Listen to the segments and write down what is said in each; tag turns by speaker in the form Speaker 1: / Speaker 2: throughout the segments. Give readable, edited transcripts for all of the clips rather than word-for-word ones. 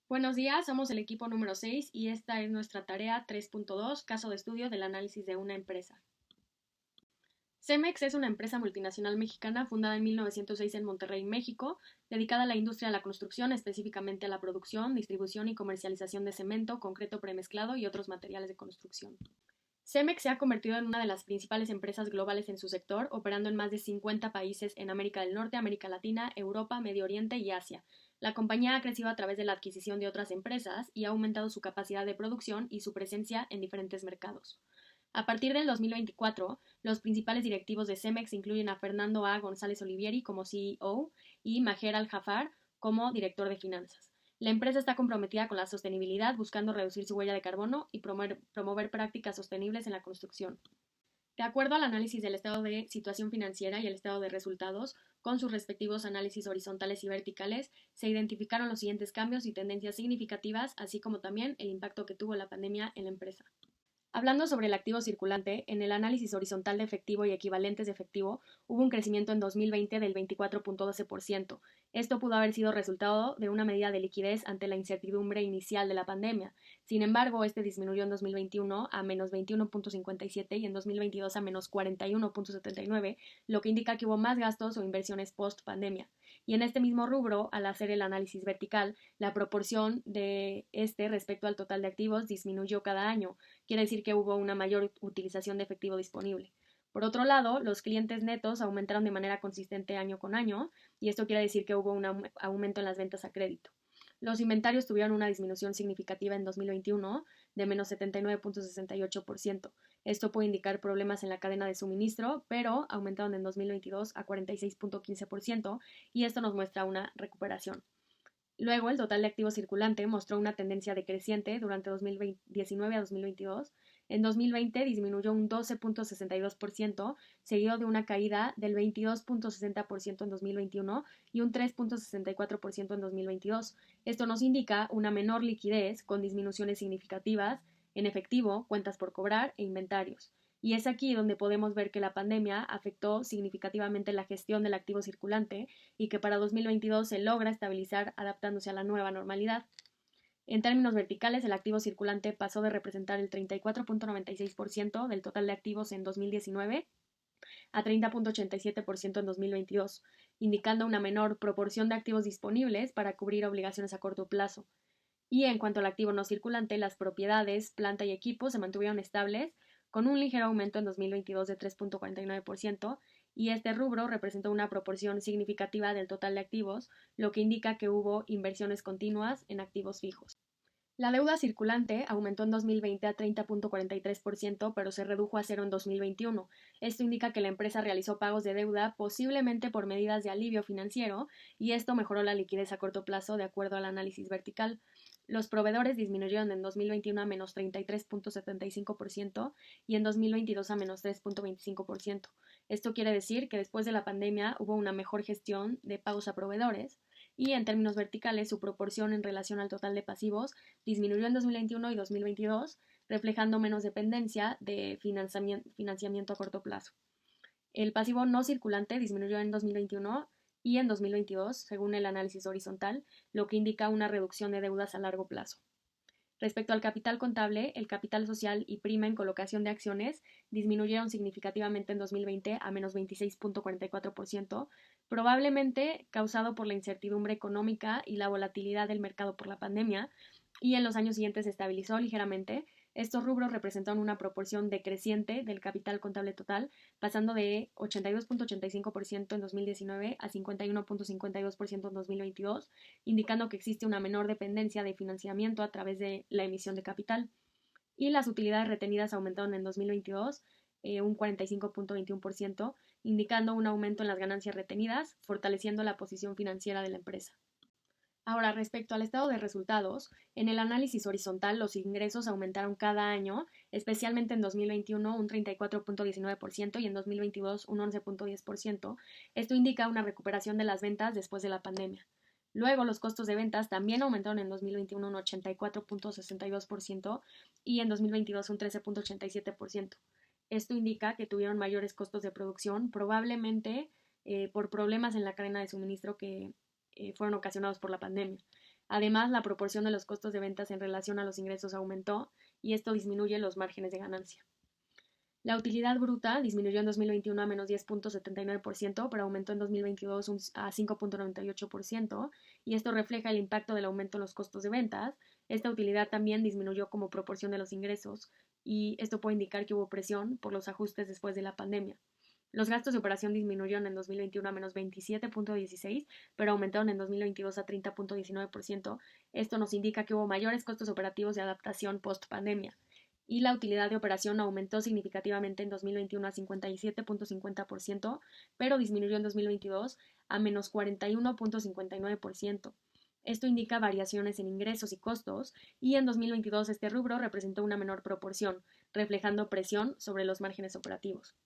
Speaker 1: Buenos días, somos el equipo número 6 y esta es nuestra tarea 3.2, caso de estudio del análisis de una empresa. Cemex es una empresa multinacional mexicana fundada en 1906 en Monterrey, México, dedicada a la industria de la construcción, específicamente a la producción, distribución y comercialización de cemento, concreto premezclado y otros materiales de construcción. Cemex se ha convertido en una de las principales empresas globales en su sector, operando en más de 50 países en América del Norte, América Latina, Europa, Medio Oriente y Asia. La compañía ha crecido a través de la adquisición de otras empresas y ha aumentado su capacidad de producción y su presencia en diferentes mercados. A partir del 2024, los principales directivos de Cemex incluyen a Fernando A. González Olivieri como CEO y Maher Al-Jafar como director de finanzas. La empresa está comprometida con la sostenibilidad, buscando reducir su huella de carbono y promover prácticas sostenibles en la construcción. De acuerdo al análisis del estado de situación financiera y el estado de resultados, con sus respectivos análisis horizontales y verticales, se identificaron los siguientes cambios y tendencias significativas, así como también el impacto que tuvo la pandemia en la empresa. Hablando sobre el activo circulante, en el análisis horizontal de efectivo y equivalentes de efectivo hubo un crecimiento en 2020 del 24.12%. Esto pudo haber sido resultado de una medida de liquidez ante la incertidumbre inicial de la pandemia. Sin embargo, este disminuyó en 2021 a menos 21.57 y en 2022 a menos 41.79, lo que indica que hubo más gastos o inversiones post pandemia. Y en este mismo rubro, al hacer el análisis vertical, la proporción de este respecto al total de activos disminuyó cada año. Quiere decir que hubo una mayor utilización de efectivo disponible. Por otro lado, los clientes netos aumentaron de manera consistente año con año y esto quiere decir que hubo un aumento en las ventas a crédito. Los inventarios tuvieron una disminución significativa en 2021 de menos 79.68%. Esto puede indicar problemas en la cadena de suministro, pero aumentaron en 2022 a 46.15% y esto nos muestra una recuperación. Luego, el total de activos circulante mostró una tendencia decreciente durante 2019 a 2022. En 2020 disminuyó un 12.62%, seguido de una caída del 22.60% en 2021 y un 3.64% en 2022. Esto nos indica una menor liquidez con disminuciones significativas en efectivo, cuentas por cobrar e inventarios. Y es aquí donde podemos ver que la pandemia afectó significativamente la gestión del activo circulante y que para 2022 se logra estabilizar adaptándose a la nueva normalidad. En términos verticales, el activo circulante pasó de representar el 34.96% del total de activos en 2019 a 30.87% en 2022, indicando una menor proporción de activos disponibles para cubrir obligaciones a corto plazo. Y en cuanto al activo no circulante, las propiedades, planta y equipo se mantuvieron estables, con un ligero aumento en 2022 de 3.49%, y este rubro representó una proporción significativa del total de activos, lo que indica que hubo inversiones continuas en activos fijos. La deuda circulante aumentó en 2020 a 30.43%, pero se redujo a cero en 2021. Esto indica que la empresa realizó pagos de deuda posiblemente por medidas de alivio financiero y esto mejoró la liquidez a corto plazo de acuerdo al análisis vertical. Los proveedores disminuyeron en 2021 a menos 33.75% y en 2022 a menos 3.25%. Esto quiere decir que después de la pandemia hubo una mejor gestión de pagos a proveedores y en términos verticales su proporción en relación al total de pasivos disminuyó en 2021 y 2022, reflejando menos dependencia de financiamiento a corto plazo. El pasivo no circulante disminuyó en 2021 y en 2022, según el análisis horizontal, lo que indica una reducción de deudas a largo plazo. Respecto al capital contable, el capital social y prima en colocación de acciones disminuyeron significativamente en 2020 a menos 26.44%, probablemente causado por la incertidumbre económica y la volatilidad del mercado por la pandemia, y en los años siguientes se estabilizó ligeramente. Estos rubros representaron una proporción decreciente del capital contable total, pasando de 82.85% en 2019 a 51.52% en 2022, indicando que existe una menor dependencia de financiamiento a través de la emisión de capital. Y las utilidades retenidas aumentaron en 2022 un 45.21%, indicando un aumento en las ganancias retenidas, fortaleciendo la posición financiera de la empresa. Ahora, respecto al estado de resultados, en el análisis horizontal los ingresos aumentaron cada año, especialmente en 2021 un 34.19% y en 2022 un 11.10%. Esto indica una recuperación de las ventas después de la pandemia. Luego, los costos de ventas también aumentaron en 2021 un 84.62% y en 2022 un 13.87%. Esto indica que tuvieron mayores costos de producción, probablemente por problemas en la cadena de suministro que fueron ocasionados por la pandemia. Además, la proporción de los costos de ventas en relación a los ingresos aumentó y esto disminuye los márgenes de ganancia. La utilidad bruta disminuyó en 2021 a menos 10.79%, pero aumentó en 2022 a 5.98%, y esto refleja el impacto del aumento en los costos de ventas. Esta utilidad también disminuyó como proporción de los ingresos, y esto puede indicar que hubo presión por los ajustes después de la pandemia. Los gastos de operación disminuyeron en 2021 a menos 27.16, pero aumentaron en 2022 a 30.19%. Esto nos indica que hubo mayores costos operativos de adaptación post pandemia y la utilidad de operación aumentó significativamente en 2021 a 57.50%, pero disminuyó en 2022 a menos 41.59%. Esto indica variaciones en ingresos y costos, y en 2022 este rubro representó una menor proporción, reflejando presión sobre los márgenes operativos.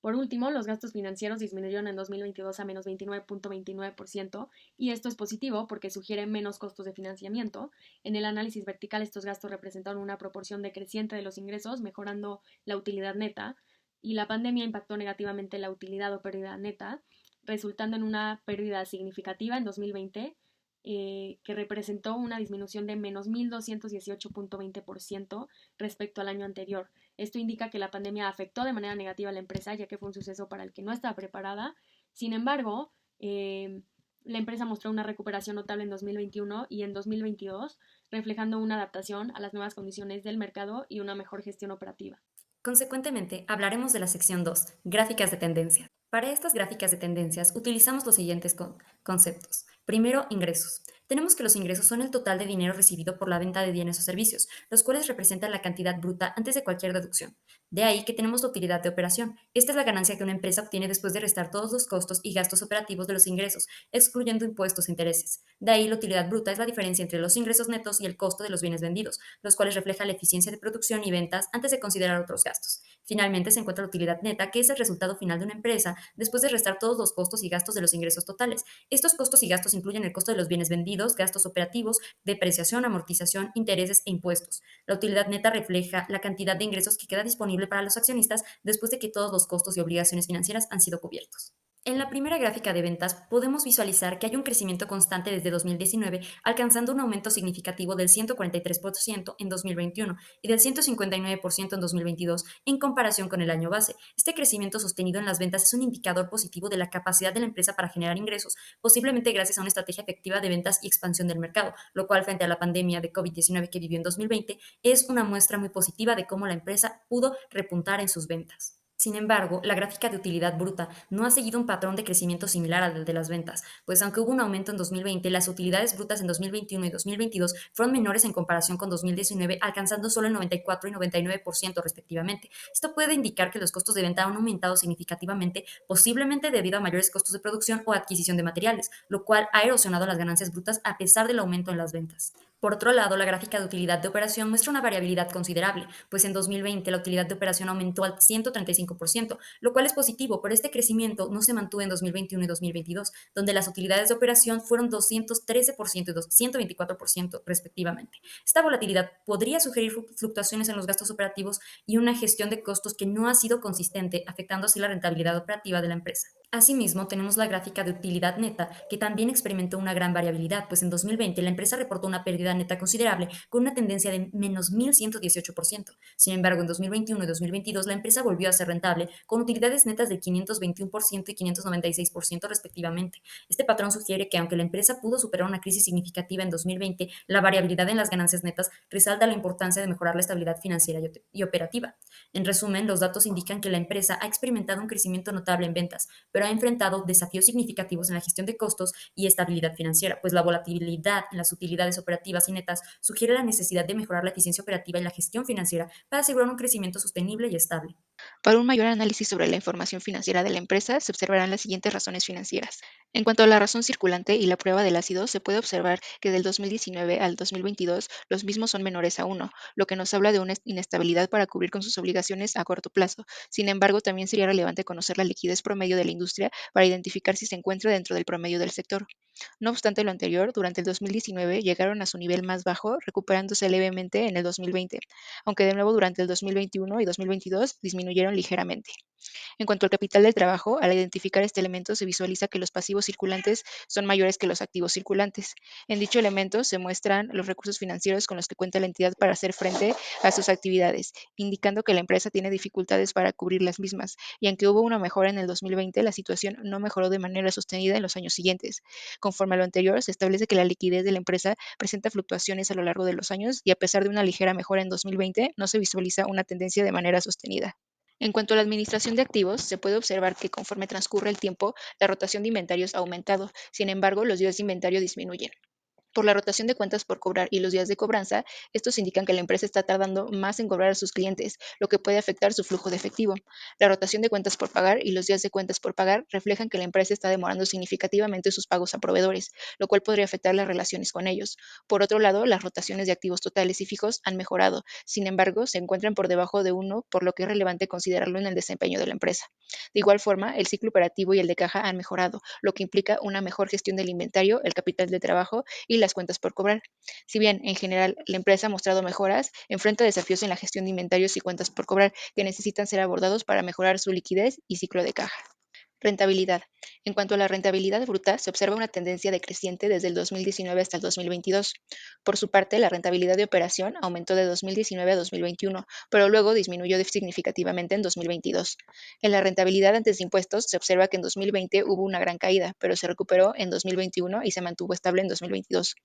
Speaker 1: Por último, los gastos financieros disminuyeron en 2022 a menos 29.29%, y esto es positivo porque sugiere menos costos de financiamiento. En el análisis vertical, estos gastos representaron una proporción decreciente de los ingresos, mejorando la utilidad neta, y la pandemia impactó negativamente la utilidad o pérdida neta, resultando en una pérdida significativa en 2020, que representó una disminución de menos 1.218.20% respecto al año anterior. Esto indica que la pandemia afectó de manera negativa a la empresa, ya que fue un suceso para el que no estaba preparada. Sin embargo, la empresa mostró una recuperación notable en 2021 y en 2022, reflejando una adaptación a las nuevas condiciones del mercado y una mejor gestión operativa.
Speaker 2: Consecuentemente, hablaremos de la sección 2, gráficas de tendencia. Para estas gráficas de tendencias utilizamos los siguientes conceptos. Primero, ingresos. Tenemos que los ingresos son el total de dinero recibido por la venta de bienes o servicios, los cuales representan la cantidad bruta antes de cualquier deducción. De ahí que tenemos la utilidad de operación. Esta es la ganancia que una empresa obtiene después de restar todos los costos y gastos operativos de los ingresos, excluyendo impuestos e intereses. De ahí la utilidad bruta es la diferencia entre los ingresos netos y el costo de los bienes vendidos, los cuales reflejan la eficiencia de producción y ventas antes de considerar otros gastos. Finalmente se encuentra la utilidad neta, que es el resultado final de una empresa después de restar todos los costos y gastos de los ingresos totales. Estos costos y gastos incluyen el costo de los bienes vendidos, gastos operativos, depreciación, amortización, intereses e impuestos. La utilidad neta refleja la cantidad de ingresos que queda disponible para los accionistas después de que todos los costos y obligaciones financieras han sido cubiertos. En la primera gráfica de ventas podemos visualizar que hay un crecimiento constante desde 2019, alcanzando un aumento significativo del 143% en 2021 y del 159% en 2022 en comparación con el año base. Este crecimiento sostenido en las ventas es un indicador positivo de la capacidad de la empresa para generar ingresos, posiblemente gracias a una estrategia efectiva de ventas y expansión del mercado, lo cual frente a la pandemia de COVID-19 que vivió en 2020 es una muestra muy positiva de cómo la empresa pudo repuntar en sus ventas. Sin embargo, la gráfica de utilidad bruta no ha seguido un patrón de crecimiento similar al de las ventas, pues aunque hubo un aumento en 2020, las utilidades brutas en 2021 y 2022 fueron menores en comparación con 2019, alcanzando solo el 94 y 99% respectivamente. Esto puede indicar que los costos de venta han aumentado significativamente, posiblemente debido a mayores costos de producción o adquisición de materiales, lo cual ha erosionado las ganancias brutas a pesar del aumento en las ventas. Por otro lado, la gráfica de utilidad de operación muestra una variabilidad considerable, pues en 2020 la utilidad de operación aumentó al 135%, lo cual es positivo, pero este crecimiento no se mantuvo en 2021 y 2022, donde las utilidades de operación fueron 213% y 124% respectivamente. Esta volatilidad podría sugerir fluctuaciones en los gastos operativos y una gestión de costos que no ha sido consistente, afectando así la rentabilidad operativa de la empresa. Asimismo, tenemos la gráfica de utilidad neta, que también experimentó una gran variabilidad, pues en 2020 la empresa reportó una pérdida neta considerable con una tendencia de menos 1.118%. Sin embargo, en 2021 y 2022 la empresa volvió a ser rentable, con utilidades netas de 521% y 596% respectivamente. Este patrón sugiere que aunque la empresa pudo superar una crisis significativa en 2020, la variabilidad en las ganancias netas resalta la importancia de mejorar la estabilidad financiera y operativa. En resumen, los datos indican que la empresa ha experimentado un crecimiento notable en ventas, pero ha enfrentado desafíos significativos en la gestión de costos y estabilidad financiera, pues la volatilidad en las utilidades operativas y netas sugiere la necesidad de mejorar la eficiencia operativa y la gestión financiera para asegurar un crecimiento sostenible y estable.
Speaker 3: Para un mayor análisis sobre la información financiera de la empresa, se observarán las siguientes razones financieras. En cuanto a la razón circulante y la prueba del ácido, se puede observar que del 2019 al 2022 los mismos son menores a 1, lo que nos habla de una inestabilidad para cubrir con sus obligaciones a corto plazo. Sin embargo, también sería relevante conocer la liquidez promedio de la industria industria para identificar si se encuentra dentro del promedio del sector. No obstante lo anterior, durante el 2019 llegaron a su nivel más bajo, recuperándose levemente en el 2020, aunque de nuevo durante el 2021 y 2022 disminuyeron ligeramente. En cuanto al capital del trabajo, al identificar este elemento se visualiza que los pasivos circulantes son mayores que los activos circulantes. En dicho elemento se muestran los recursos financieros con los que cuenta la entidad para hacer frente a sus actividades, indicando que la empresa tiene dificultades para cubrir las mismas, y aunque hubo una mejora en el 2020, la situación no mejoró de manera sostenida en los años siguientes. Conforme a lo anterior, se establece que la liquidez de la empresa presenta fluctuaciones a lo largo de los años y a pesar de una ligera mejora en 2020, no se visualiza una tendencia de manera sostenida. En cuanto a la administración de activos, se puede observar que conforme transcurre el tiempo, la rotación de inventarios ha aumentado, sin embargo, los días de inventario disminuyen. Por la rotación de cuentas por cobrar y los días de cobranza, estos indican que la empresa está tardando más en cobrar a sus clientes, lo que puede afectar su flujo de efectivo. La rotación de cuentas por pagar y los días de cuentas por pagar reflejan que la empresa está demorando significativamente sus pagos a proveedores, lo cual podría afectar las relaciones con ellos. Por otro lado, las rotaciones de activos totales y fijos han mejorado, sin embargo, se encuentran por debajo de uno, por lo que es relevante considerarlo en el desempeño de la empresa. De igual forma, el ciclo operativo y el de caja han mejorado, lo que implica una mejor gestión del inventario, el capital de trabajo y las cuentas por cobrar. Si bien, en general, la empresa ha mostrado mejoras, enfrenta desafíos en la gestión de inventarios y cuentas por cobrar que necesitan ser abordados para mejorar su liquidez y ciclo de caja. Rentabilidad. En cuanto a la rentabilidad bruta, se observa una tendencia decreciente desde el 2019 hasta el 2022. Por su parte, la rentabilidad de operación aumentó de 2019 a 2021, pero luego disminuyó significativamente en 2022. En la rentabilidad antes de impuestos, se observa que en 2020 hubo una gran caída, pero se recuperó en 2021 y se mantuvo estable en 2022.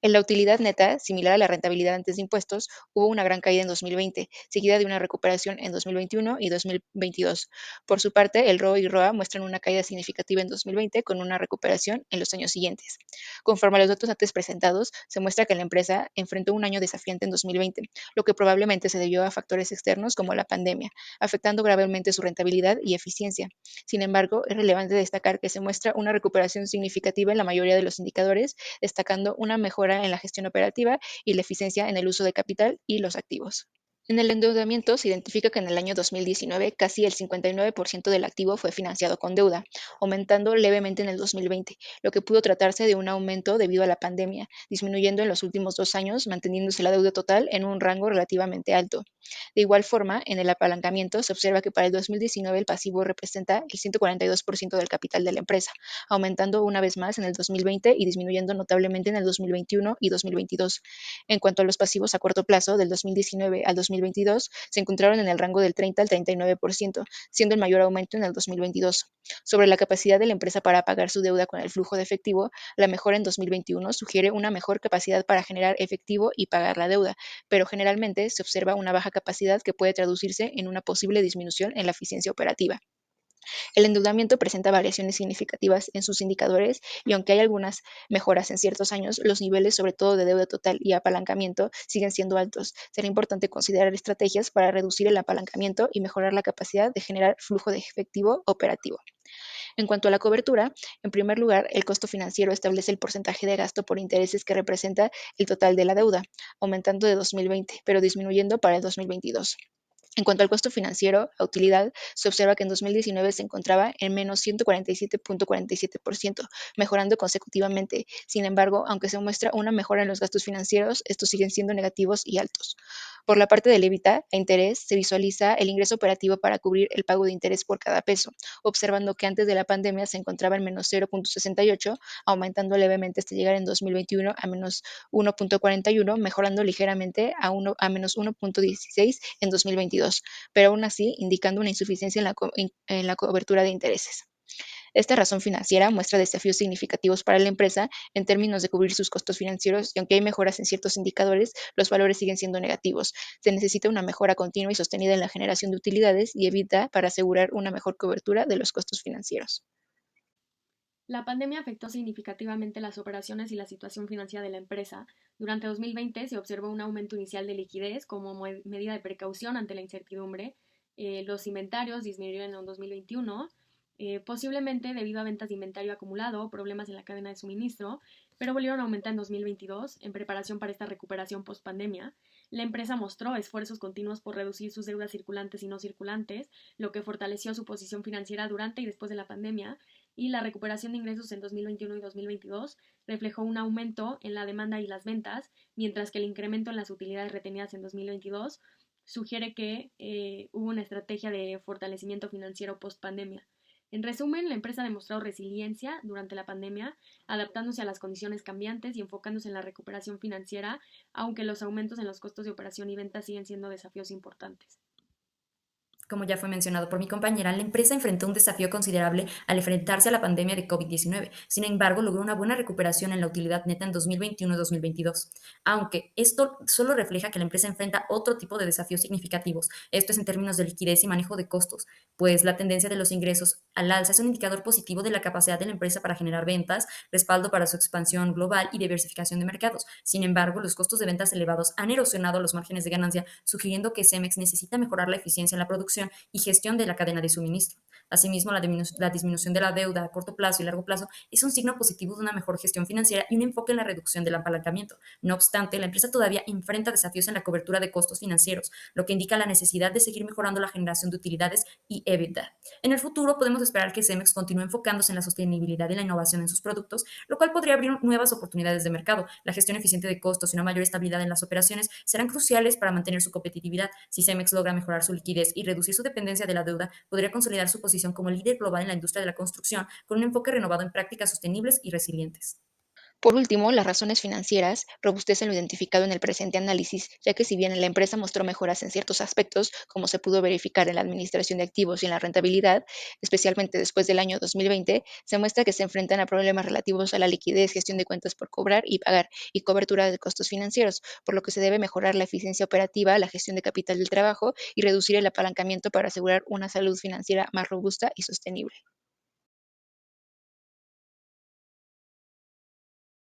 Speaker 3: En la utilidad neta, similar a la rentabilidad antes de impuestos, hubo una gran caída en 2020, seguida de una recuperación en 2021 y 2022. Por su parte, el ROE y ROA muestran una caída significativa en 2020 con una recuperación en los años siguientes. Conforme a los datos antes presentados, se muestra que la empresa enfrentó un año desafiante en 2020, lo que probablemente se debió a factores externos como la pandemia, afectando gravemente su rentabilidad y eficiencia. Sin embargo, es relevante destacar que se muestra una recuperación significativa en la mayoría de los indicadores, destacando una mejora en la gestión operativa y la eficiencia en el uso de capital y los activos. En el endeudamiento se identifica que en el año 2019 casi el 59% del activo fue financiado con deuda, aumentando levemente en el 2020, lo que pudo tratarse de un aumento debido a la pandemia, disminuyendo en los últimos 2 años, manteniéndose la deuda total en un rango relativamente alto. De igual forma, en el apalancamiento se observa que para el 2019 el pasivo representa el 142% del capital de la empresa, aumentando una vez más en el 2020 y disminuyendo notablemente en el 2021 y 2022. En cuanto a los pasivos a corto plazo, del 2019 al 2022 se encontraron en el rango del 30 al 39%, siendo el mayor aumento en el 2022. Sobre la capacidad de la empresa para pagar su deuda con el flujo de efectivo, la mejora en 2021 sugiere una mejor capacidad para generar efectivo y pagar la deuda, pero generalmente se observa una baja capacidad que puede traducirse en una posible disminución en la eficiencia operativa. El endeudamiento presenta variaciones significativas en sus indicadores y aunque hay algunas mejoras en ciertos años, los niveles, sobre todo de deuda total y apalancamiento, siguen siendo altos. Será importante considerar estrategias para reducir el apalancamiento y mejorar la capacidad de generar flujo de efectivo operativo. En cuanto a la cobertura, en primer lugar, el costo financiero establece el porcentaje de gasto por intereses que representa el total de la deuda, aumentando de 2020, pero disminuyendo para el 2022. En cuanto al costo financiero, la utilidad, se observa que en 2019 se encontraba en menos 147.47%, mejorando consecutivamente. Sin embargo, aunque se muestra una mejora en los gastos financieros, estos siguen siendo negativos y altos. Por la parte del EBITDA, a interés, se visualiza el ingreso operativo para cubrir el pago de interés por cada peso, observando que antes de la pandemia se encontraba en menos 0.68, aumentando levemente hasta llegar en 2021 a menos 1.41, mejorando ligeramente a menos 1.16 en 2022, pero aún así indicando una insuficiencia en la cobertura de intereses. Esta razón financiera muestra desafíos significativos para la empresa en términos de cubrir sus costos financieros y aunque hay mejoras en ciertos indicadores, los valores siguen siendo negativos. Se necesita una mejora continua y sostenida en la generación de utilidades y EBITDA para asegurar una mejor cobertura de los costos financieros.
Speaker 1: La pandemia afectó significativamente las operaciones y la situación financiera de la empresa. Durante 2020 se observó un aumento inicial de liquidez como medida de precaución ante la incertidumbre. Los inventarios disminuyeron en 2021, posiblemente debido a ventas de inventario acumulado, problemas en la cadena de suministro pero volvieron a aumentar en 2022 en preparación para esta recuperación post-pandemia. La empresa mostró esfuerzos continuos por reducir sus deudas circulantes y no circulantes, lo que fortaleció su posición financiera durante y después de la pandemia, y la recuperación de ingresos en 2021 y 2022 reflejó un aumento en la demanda y las ventas, mientras que el incremento en las utilidades retenidas en 2022 sugiere que hubo una estrategia de fortalecimiento financiero post-pandemia. En resumen, la empresa ha demostrado resiliencia durante la pandemia, adaptándose a las condiciones cambiantes y enfocándose en la recuperación financiera, aunque los aumentos en los costos de operación y venta siguen siendo desafíos importantes.
Speaker 2: Como ya fue mencionado por mi compañera, la empresa enfrentó un desafío considerable al enfrentarse a la pandemia de COVID-19. Sin embargo, logró una buena recuperación en la utilidad neta en 2021 y 2022. Aunque esto solo refleja que la empresa enfrenta otro tipo de desafíos significativos. Esto es en términos de liquidez y manejo de costos, pues la tendencia de los ingresos al alza es un indicador positivo de la capacidad de la empresa para generar ventas, respaldo para su expansión global y diversificación de mercados. Sin embargo, los costos de ventas elevados han erosionado los márgenes de ganancia, sugiriendo que Cemex necesita mejorar la eficiencia en la producción y gestión de la cadena de suministro. Asimismo, la disminución de la deuda a corto plazo y largo plazo es un signo positivo de una mejor gestión financiera y un enfoque en la reducción del apalancamiento. No obstante, la empresa todavía enfrenta desafíos en la cobertura de costos financieros, lo que indica la necesidad de seguir mejorando la generación de utilidades y EBITDA. En el futuro, podemos esperar que Cemex continúe enfocándose en la sostenibilidad y la innovación en sus productos, lo cual podría abrir nuevas oportunidades de mercado. La gestión eficiente de costos y una mayor estabilidad en las operaciones serán cruciales para mantener su competitividad. Si Cemex logra mejorar su liquidez y reducir su dependencia de la deuda, podría consolidar su posición como líder global en la industria de la construcción con un enfoque renovado en prácticas sostenibles y resilientes.
Speaker 3: Por último, las razones financieras robustecen lo identificado en el presente análisis, ya que si bien la empresa mostró mejoras en ciertos aspectos, como se pudo verificar en la administración de activos y en la rentabilidad, especialmente después del año 2020, se muestra que se enfrentan a problemas relativos a la liquidez, gestión de cuentas por cobrar y pagar y cobertura de costos financieros, por lo que se debe mejorar la eficiencia operativa, la gestión de capital del trabajo y reducir el apalancamiento para asegurar una salud financiera más robusta y sostenible.